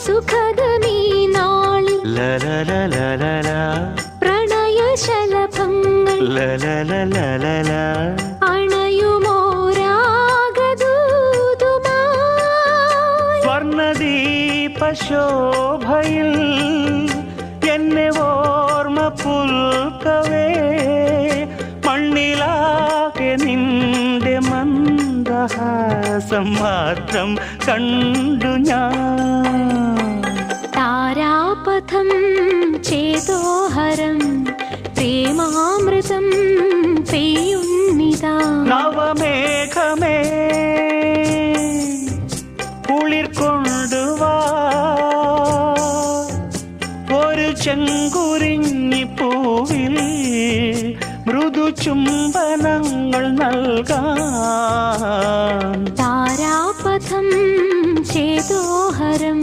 സുഖദമീ നാളിൽ പ്രണയശലഭങ്ങൾ അണയുമോരാഗദൂതുമായി സ്വർണദീപശോഭയിൽ എന്നെ ഓർമ്മ പുൽക്കവേ മണ്ണിലാകെ നിന്റെ മന്ദഹാസം മാത്രം കണ്ടു ഞാൻ. താരാപഥം ചേതോഹരം പ്രേമാമൃതം പെയ്യുന്നിതാ. നവമേഘമേ കുളിർ കൊണ്ടുവാ ഒരു ചെങ്കുരിഞ്ഞി പൂവിൽ മൃദു ചുംബനങ്ങൾ നൽകാൻ. താരാപഥം ചേതോഹരം